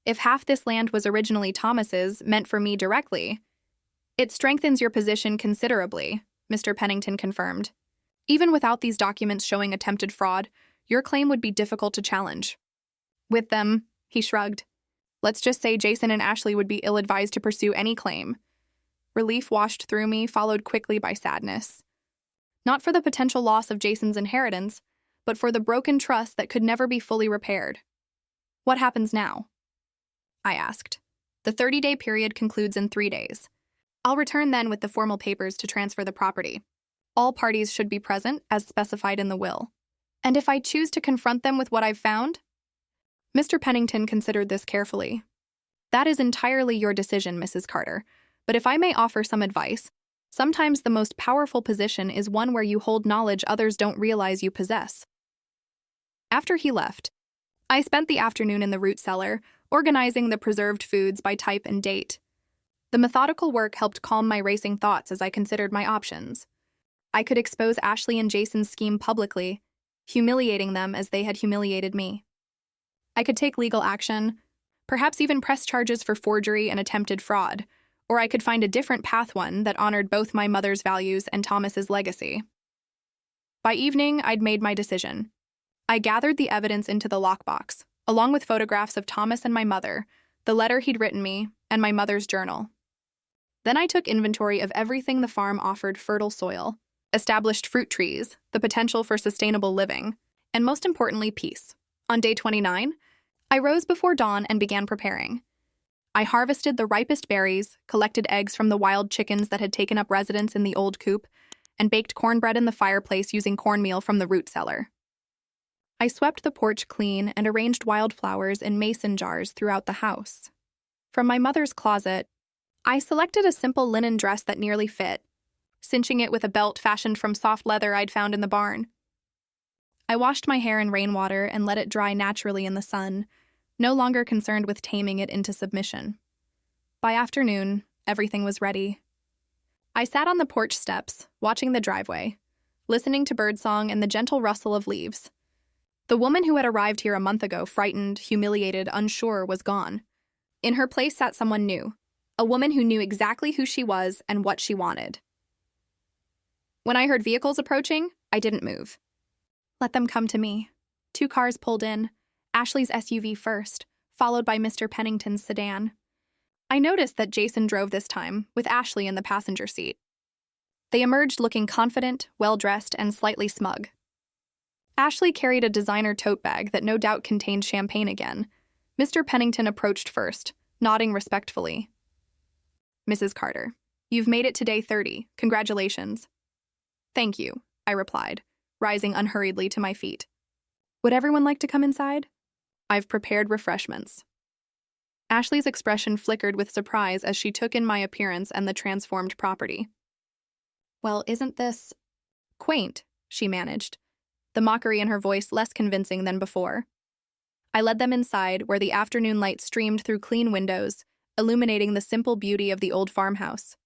[SPEAKER 1] "If half this land was originally Thomas's, meant for me directly, it strengthens your position considerably," Mr. Pennington confirmed. "Even without these documents showing attempted fraud, your claim would be difficult to challenge." "With them," he shrugged, Let's just say Jason and Ashley would be ill-advised to pursue any claim. Relief washed through me, followed quickly by sadness. Not for the potential loss of Jason's inheritance, but for the broken trust that could never be fully repaired. What happens now? I asked. The 30-day period concludes in 3 days. I'll return then with the formal papers to transfer the property. All parties should be present, as specified in the will. And if I choose to confront them with what I've found? Mr. Pennington considered this carefully. That is entirely your decision, Mrs. Carter. But if I may offer some advice, sometimes the most powerful position is one where you hold knowledge others don't realize you possess. After he left, I spent the afternoon in the root cellar, organizing the preserved foods by type and date. The methodical work helped calm my racing thoughts as I considered my options. I could expose Ashley and Jason's scheme publicly, humiliating them as they had humiliated me. I could take legal action, perhaps even press charges for forgery and attempted fraud, or I could find a different path, one that honored both my mother's values and Thomas's legacy. By evening, I'd made my decision. I gathered the evidence into the lockbox, along with photographs of Thomas and my mother, the letter he'd written me, and my mother's journal. Then I took inventory of everything the farm offered: fertile soil, established fruit trees, the potential for sustainable living, and most importantly, peace. On day 29, I rose before dawn and began preparing. I harvested the ripest berries, collected eggs from the wild chickens that had taken up residence in the old coop, and baked cornbread in the fireplace using cornmeal from the root cellar. I swept the porch clean and arranged wildflowers in mason jars throughout the house. From my mother's closet, I selected a simple linen dress that nearly fit, cinching it with a belt fashioned from soft leather I'd found in the barn. I washed my hair in rainwater and let it dry naturally in the sun, no longer concerned with taming it into submission. By afternoon, everything was ready. I sat on the porch steps, watching the driveway, listening to birdsong and the gentle rustle of leaves. The woman who had arrived here a month ago, frightened, humiliated, unsure, was gone. In her place sat someone new, a woman who knew exactly who she was and what she wanted. When I heard vehicles approaching, I didn't move. Let them come to me. 2 cars pulled in, Ashley's SUV first, followed by Mr. Pennington's sedan. I noticed that Jason drove this time, with Ashley in the passenger seat. They emerged looking confident, well-dressed, and slightly smug. Ashley carried a designer tote bag that no doubt contained champagne again. Mr. Pennington approached first, nodding respectfully. Mrs. Carter, you've made it to day 30. Congratulations. Thank you, I replied, rising unhurriedly to my feet. Would everyone like to come inside? I've prepared refreshments. Ashley's expression flickered with surprise as she took in my appearance and the transformed property. Well, isn't this quaint, she managed, the mockery in her voice less convincing than before. I led them inside, where the afternoon light streamed through clean windows, illuminating the simple beauty of the old farmhouse.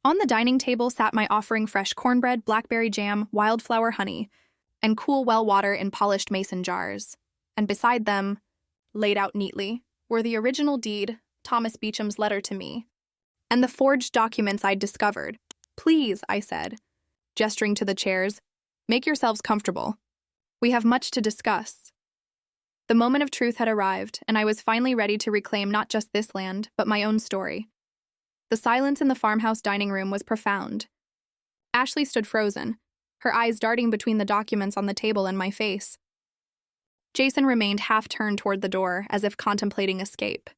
[SPEAKER 1] On the dining table sat my offering fresh cornbread, blackberry jam, wildflower honey, and cool well water in polished mason jars. And beside them, laid out neatly, were the original deed, Thomas Beecham's letter to me, and the forged documents I'd discovered. Please, I said, gesturing to the chairs, make yourselves comfortable. We have much to discuss. The moment of truth had arrived, and I was finally ready to reclaim not just this land, but my own story. The silence in the farmhouse dining room was profound. Ashley stood frozen, her eyes darting between the documents on the table and my face. Jason remained half-turned toward the door, as if contemplating escape.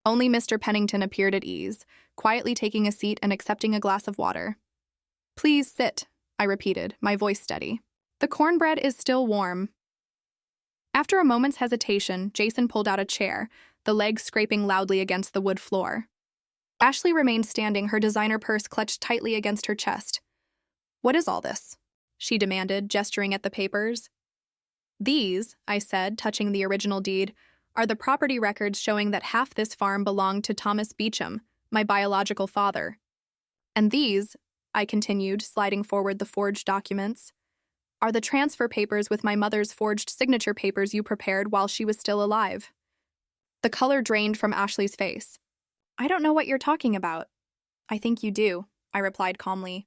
[SPEAKER 1] Only Mr. Pennington appeared at ease, quietly taking a seat and accepting a glass of water. Please sit, I repeated, my voice steady. The cornbread is still warm. After a moment's hesitation, Jason pulled out a chair, the legs scraping loudly against the wood floor. Ashley remained standing, her designer purse clutched tightly against her chest. What is all this? She demanded, gesturing at the papers. These, I said, touching the original deed, are the property records showing that half this farm belonged to Thomas Beecham, my biological father. And these, I continued, sliding forward the forged documents, are the transfer papers with my mother's forged signature papers you prepared while she was still alive. The color drained from Ashley's face. I don't know what you're talking about. I think you do, I replied calmly.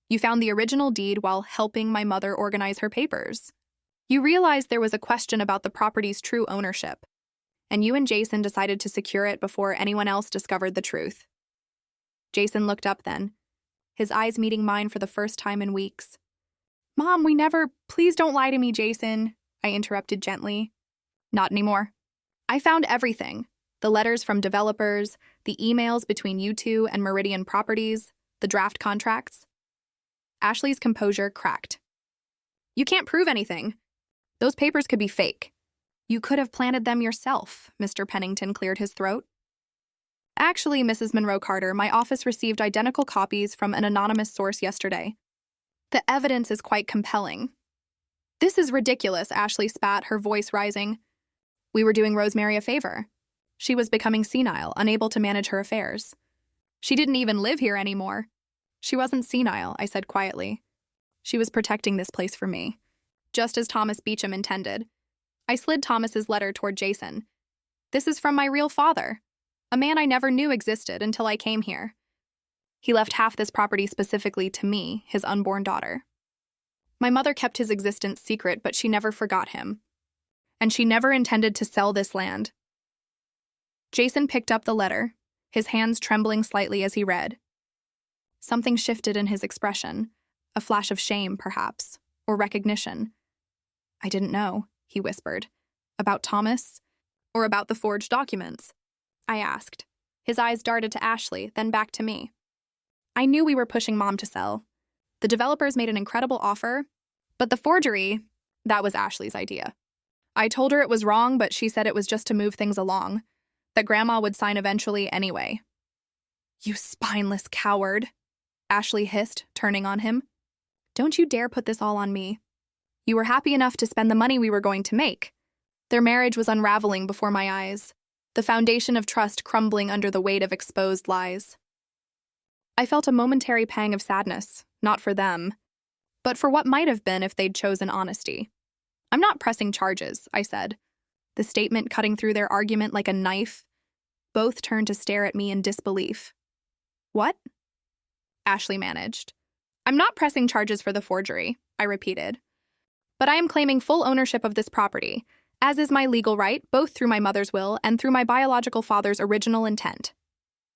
[SPEAKER 1] You found the original deed while helping my mother organize her papers. You realized there was a question about the property's true ownership. and you and Jason decided to secure it before anyone else discovered the truth. Jason looked up then, his eyes meeting mine for the first time in weeks. Mom, please don't lie to me, Jason, I interrupted gently. Not anymore. I found everything. The letters from developers, the emails between you two and Meridian Properties, the draft contracts. Ashley's composure cracked. You can't prove anything. Those papers could be fake. You could have planted them yourself, Mr. Pennington cleared his throat. Actually, Mrs. Monroe Carter, my office received identical copies from an anonymous source yesterday. The evidence is quite compelling. This is ridiculous, Ashley spat, her voice rising. We were doing Rosemary a favor. She was becoming senile, unable to manage her affairs. She didn't even live here anymore. She wasn't senile, I said quietly. She was protecting this place for me, just as Thomas Beecham intended. I slid Thomas's letter toward Jason. This is from my real father, a man I never knew existed until I came here. He left half this property specifically to me, his unborn daughter. My mother kept his existence secret, but she never forgot him. And she never intended to sell this land. Jason picked up the letter, his hands trembling slightly as he read. Something shifted in his expression, a flash of shame, perhaps, or recognition. I didn't know, he whispered. About Thomas? Or about the forged documents? I asked. His eyes darted to Ashley, then back to me. I knew we were pushing Mom to sell. The developers made an incredible offer, but the forgery, that was Ashley's idea. I told her it was wrong, but she said it was just to move things along, that Grandma would sign eventually anyway. You spineless coward, Ashley hissed, turning on him. Don't you dare put this all on me. You were happy enough to spend the money we were going to make. Their marriage was unraveling before my eyes, the foundation of trust crumbling under the weight of exposed lies. I felt a momentary pang of sadness, not for them, but for what might have been if they'd chosen honesty. I'm not pressing charges, I said, the statement cutting through their argument like a knife. Both turned to stare at me in disbelief. What? Ashley managed. I'm not pressing charges for the forgery, I repeated. But I am claiming full ownership of this property, as is my legal right, both through my mother's will and through my biological father's original intent.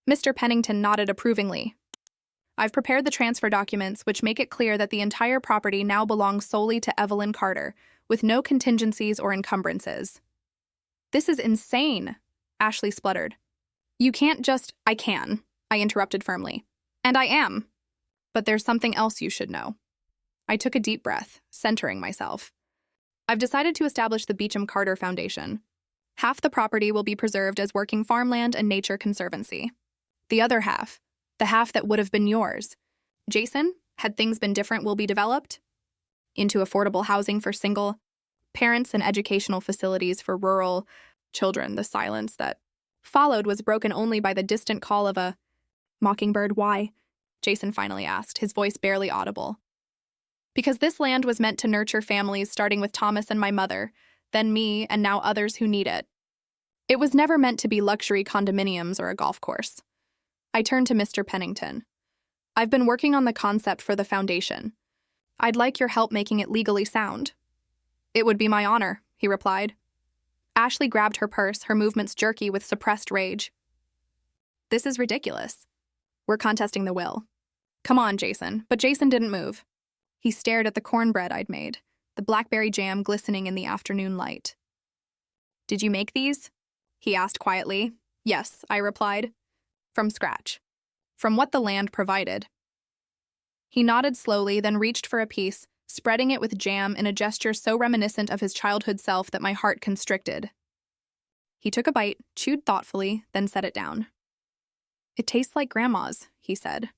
[SPEAKER 1] Mr. Pennington nodded approvingly. I've prepared the transfer documents which make it clear that the entire property now belongs solely to Evelyn Carter, with no contingencies or encumbrances. This is insane, Ashley spluttered. You can't just— I can, I interrupted firmly. And I am. But there's something else you should know. I took a deep breath, centering myself. I've decided to establish the Beecham Carter Foundation. Half the property will be preserved as working farmland and nature conservancy. The other half, the half that would have been yours, Jason, had things been different, will be developed into affordable housing for single parents and educational facilities for rural children. The silence that followed was broken only by the distant call of a mockingbird. Why? Jason finally asked, his voice barely audible. Because this land was meant to nurture families starting with Thomas and my mother, then me, and now others who need it. It was never meant to be luxury condominiums or a golf course. I turned to Mr. Pennington. I've been working on the concept for the foundation. I'd like your help making it legally sound. It would be my honor, he replied. Ashley grabbed her purse, her movements jerky with suppressed rage. This is ridiculous. We're contesting the will. Come on, Jason. But Jason didn't move. He stared at the cornbread I'd made, the blackberry jam glistening in the afternoon light. Did you make these? He asked quietly. Yes, I replied. From scratch. From what the land provided. He nodded slowly, then reached for a piece, spreading it with jam in a gesture so reminiscent of his childhood self that my heart constricted. He took a bite, chewed thoughtfully, then set it down. It tastes like Grandma's, he said.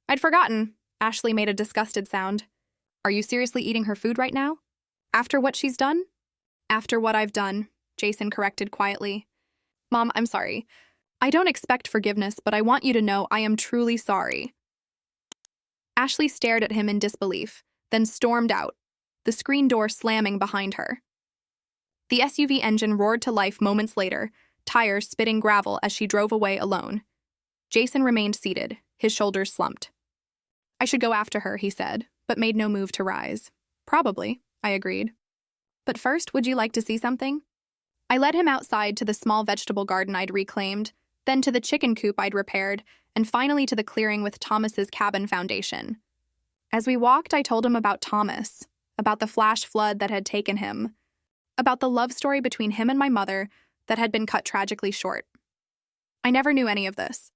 [SPEAKER 1] I'd forgotten. Ashley made a disgusted sound. Are you seriously eating her food right now? After what she's done? After what I've done, Jason corrected quietly. Mom, I'm sorry. I don't expect forgiveness, but I want you to know I am truly sorry. Ashley stared at him in disbelief, then stormed out, the screen door slamming behind her. The SUV engine roared to life moments later, tires spitting gravel as she drove away alone. Jason remained seated, his shoulders slumped. I should go after her, he said, but made no move to rise. Probably, I agreed. But first, would you like to see something? I led him outside to the small vegetable garden I'd reclaimed, then to the chicken coop I'd repaired, and finally to the clearing with Thomas's cabin foundation. As we walked, I told him about Thomas, about the flash flood that had taken him, about the love story between him and my mother that had been cut tragically short. "I never knew any of this,"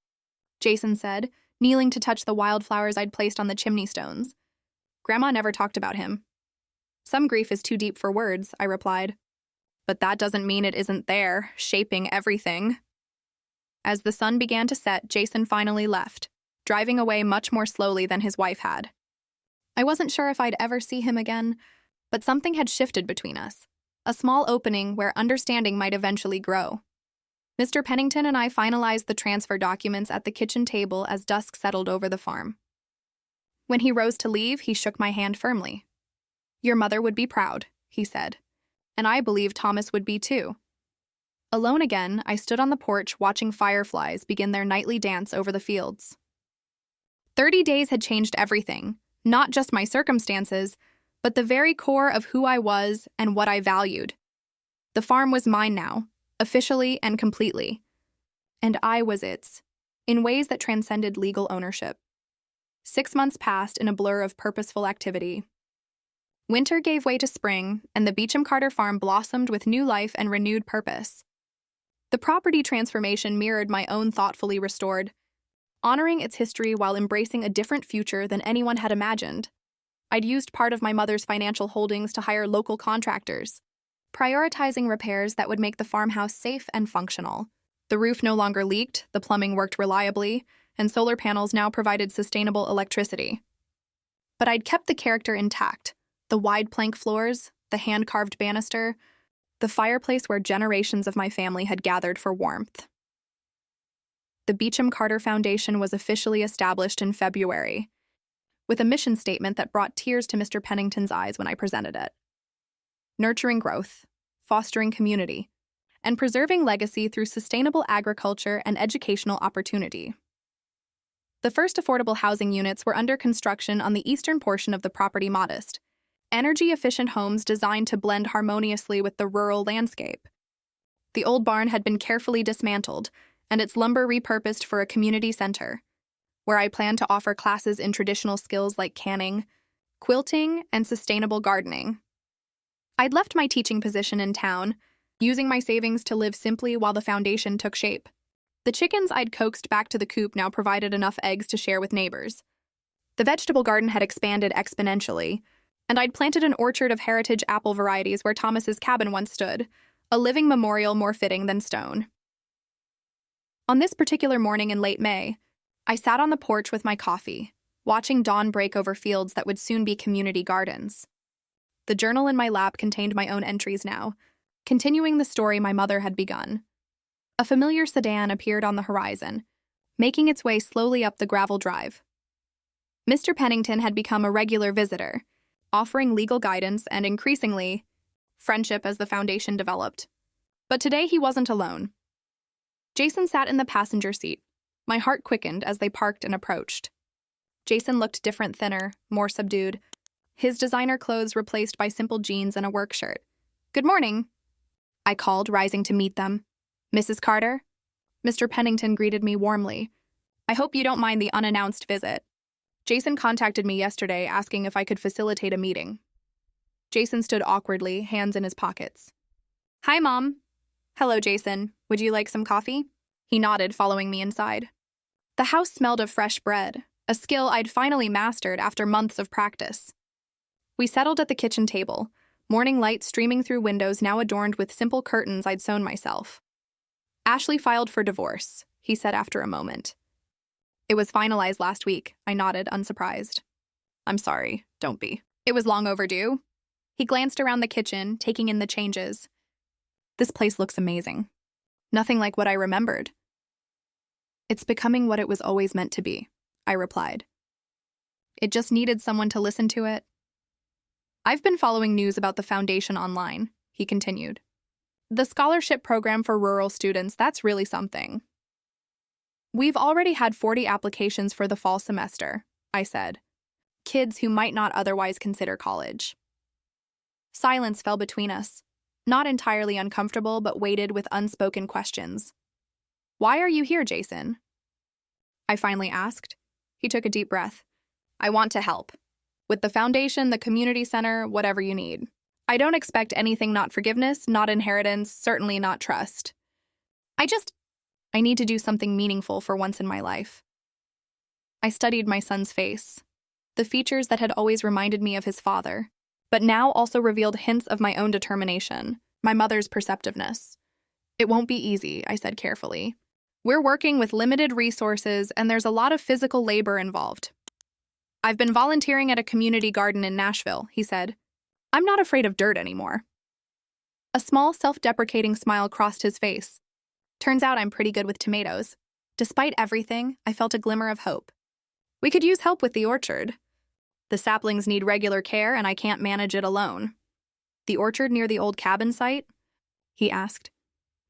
[SPEAKER 1] Jason said, kneeling to touch the wildflowers I'd placed on the chimney stones. "Grandma never talked about him." "Some grief is too deep for words," I replied. "But that doesn't mean it isn't there, shaping everything." As the sun began to set, Jason finally left, driving away much more slowly than his wife had. I wasn't sure if I'd ever see him again, but something had shifted between us, a small opening where understanding might eventually grow. Mr. Pennington and I finalized the transfer documents at the kitchen table as dusk settled over the farm. When he rose to leave, he shook my hand firmly. "Your mother would be proud," he said, "and I believe Thomas would be too." Alone again, I stood on the porch watching fireflies begin their nightly dance over the fields. 30 days had changed everything, not just my circumstances, but the very core of who I was and what I valued. The farm was mine now, officially and completely. And I was its, in ways that transcended legal ownership. 6 months passed in a blur of purposeful activity. Winter gave way to spring, and the Beecham Carter farm blossomed with new life and renewed purpose. The property transformation mirrored my own thoughtfully restored, honoring its history while embracing a different future than anyone had imagined. I'd used part of my mother's financial holdings to hire local contractors, prioritizing repairs that would make the farmhouse safe and functional. The roof no longer leaked, the plumbing worked reliably, and solar panels now provided sustainable electricity. But I'd kept the character intact: the wide plank floors, the hand-carved banister, the fireplace where generations of my family had gathered for warmth. The Beecham Carter Foundation was officially established in February, with a mission statement that brought tears to Mr. Pennington's eyes when I presented it. Nurturing growth, fostering community, and preserving legacy through sustainable agriculture and educational opportunity. The first affordable housing units were under construction on the eastern portion of the property. Modest, energy-efficient homes designed to blend harmoniously with the rural landscape. The old barn had been carefully dismantled, and its lumber repurposed for a community center, where I planned to offer classes in traditional skills like canning, quilting, and sustainable gardening. I'd left my teaching position in town, using my savings to live simply while the foundation took shape. The chickens I'd coaxed back to the coop now provided enough eggs to share with neighbors. The vegetable garden had expanded exponentially, and I'd planted an orchard of heritage apple varieties where Thomas's cabin once stood, a living memorial more fitting than stone. On this particular morning in late May, I sat on the porch with my coffee, watching dawn break over fields that would soon be community gardens. The journal in my lap contained my own entries now, continuing the story my mother had begun. A familiar sedan appeared on the horizon, making its way slowly up the gravel drive. Mr. Pennington had become a regular visitor, offering legal guidance and, increasingly, friendship as the foundation developed. But today he wasn't alone. Jason sat in the passenger seat. My heart quickened as they parked and approached. Jason looked different, thinner, more subdued, his designer clothes replaced by simple jeans and a work shirt. "Good morning," I called, rising to meet them. "Mrs. Carter?" Mr. Pennington greeted me warmly. "I hope you don't mind the unannounced visit. Jason contacted me yesterday asking if I could facilitate a meeting." Jason stood awkwardly, hands in his pockets. "Hi, Mom." "Hello, Jason. Would you like some coffee?" He nodded, following me inside. The house smelled of fresh bread, a skill I'd finally mastered after months of practice. We settled at the kitchen table, morning light streaming through windows now adorned with simple curtains I'd sewn myself. "Ashley filed for divorce," he said after a moment. "It was finalized last week," I nodded, unsurprised. "I'm sorry, don't be. It was long overdue." He glanced around the kitchen, taking in the changes. "This place looks amazing. Nothing like what I remembered." "It's becoming what it was always meant to be," I replied. "It just needed someone to listen to it." "I've been following news about the foundation online," he continued. "The scholarship program for rural students, that's really something." "We've already had 40 applications for the fall semester," I said. "Kids who might not otherwise consider college." Silence fell between us. not entirely uncomfortable but weighted with unspoken questions. "Why are you here, Jason?" I finally asked. He took a deep breath. "I want to help. With the foundation, the community center, whatever you need. I don't expect anything, not forgiveness, not inheritance, certainly not trust. I need to do something meaningful for once in my life." I studied my son's face, the features that had always reminded me of his father, but now also revealed hints of my own determination, my mother's perceptiveness. "It won't be easy," I said carefully. "We're working with limited resources, and there's a lot of physical labor involved." "I've been volunteering at a community garden in Nashville," he said. "I'm not afraid of dirt anymore." A small, self-deprecating smile crossed his face. "Turns out I'm pretty good with tomatoes." Despite everything, I felt a glimmer of hope. "We could use help with the orchard. The saplings need regular care, and I can't manage it alone." "The orchard near the old cabin site?" he asked.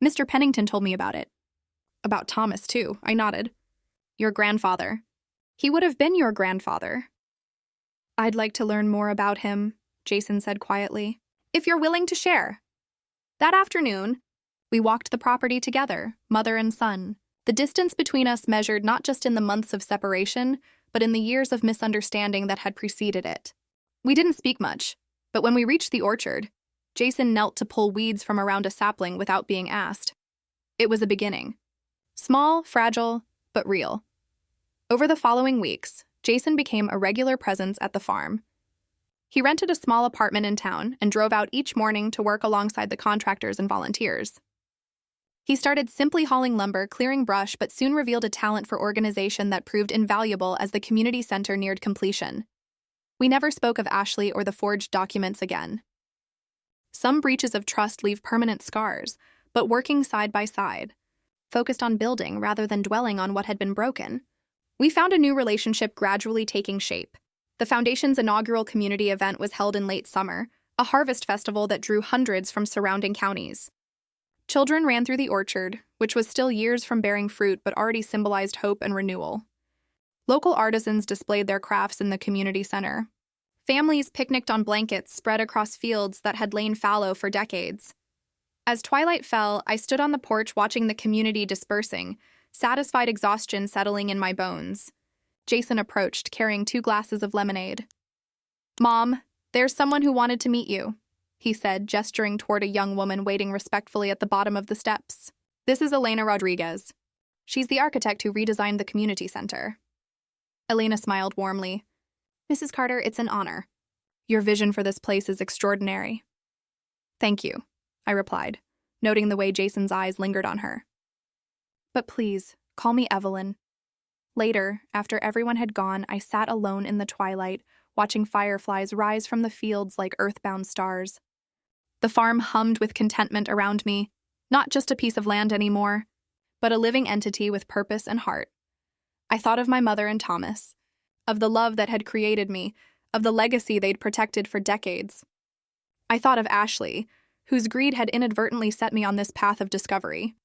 [SPEAKER 1] "Mr. Pennington told me about it." "About Thomas, too," I nodded. "Your grandfather. He would have been your grandfather." "I'd like to learn more about him," Jason said quietly, "if you're willing to share." That afternoon, we walked the property together, mother and son. The distance between us measured not just in the months of separation, but in the years of misunderstanding that had preceded it. We didn't speak much, but when we reached the orchard, Jason knelt to pull weeds from around a sapling without being asked. It was a beginning. Small, fragile, but real. Over the following weeks, Jason became a regular presence at the farm. He rented a small apartment in town and drove out each morning to work alongside the contractors and volunteers. He started simply hauling lumber, clearing brush, but soon revealed a talent for organization that proved invaluable as the community center neared completion. We never spoke of Ashley or the forged documents again. Some breaches of trust leave permanent scars, but working side by side, focused on building rather than dwelling on what had been broken, we found a new relationship gradually taking shape. The Foundation's inaugural community event was held in late summer, a harvest festival that drew hundreds from surrounding counties. Children ran through the orchard, which was still years from bearing fruit but already symbolized hope and renewal. Local artisans displayed their crafts in the community center. Families picnicked on blankets spread across fields that had lain fallow for decades. As twilight fell, I stood on the porch watching the community dispersing, satisfied exhaustion settling in my bones. Jason approached, carrying 2 glasses of lemonade. "Mom, there's someone who wanted to meet you," he said, gesturing toward a young woman waiting respectfully at the bottom of the steps. "This is Elena Rodriguez. She's the architect who redesigned the community center." Elena smiled warmly. "Mrs. Carter, it's an honor. Your vision for this place is extraordinary." "Thank you," I replied, noting the way Jason's eyes lingered on her. "But please, call me Evelyn." Later, after everyone had gone, I sat alone in the twilight, watching fireflies rise from the fields like earthbound stars. The farm hummed with contentment around me, not just a piece of land anymore, but a living entity with purpose and heart. I thought of my mother and Thomas, of the love that had created me, of the legacy they'd protected for decades. I thought of Ashley, whose greed had inadvertently set me on this path of discovery.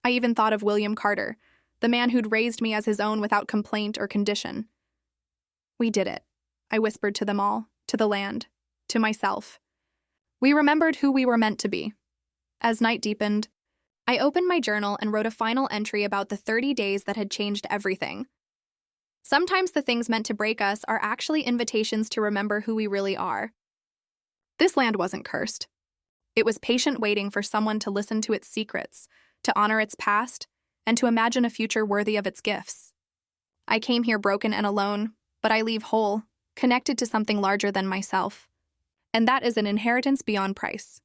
[SPEAKER 1] I even thought of William Carter, the man who'd raised me as his own without complaint or condition. "We did it," I whispered to them all, to the land, to myself. We remembered who we were meant to be. As night deepened, I opened my journal and wrote a final entry about the 30 days that had changed everything. Sometimes the things meant to break us are actually invitations to remember who we really are. This land wasn't cursed. It was patient waiting for someone to listen to its secrets, to honor its past, and to imagine a future worthy of its gifts. I came here broken and alone, but I leave whole, connected to something larger than myself. And that is an inheritance beyond price.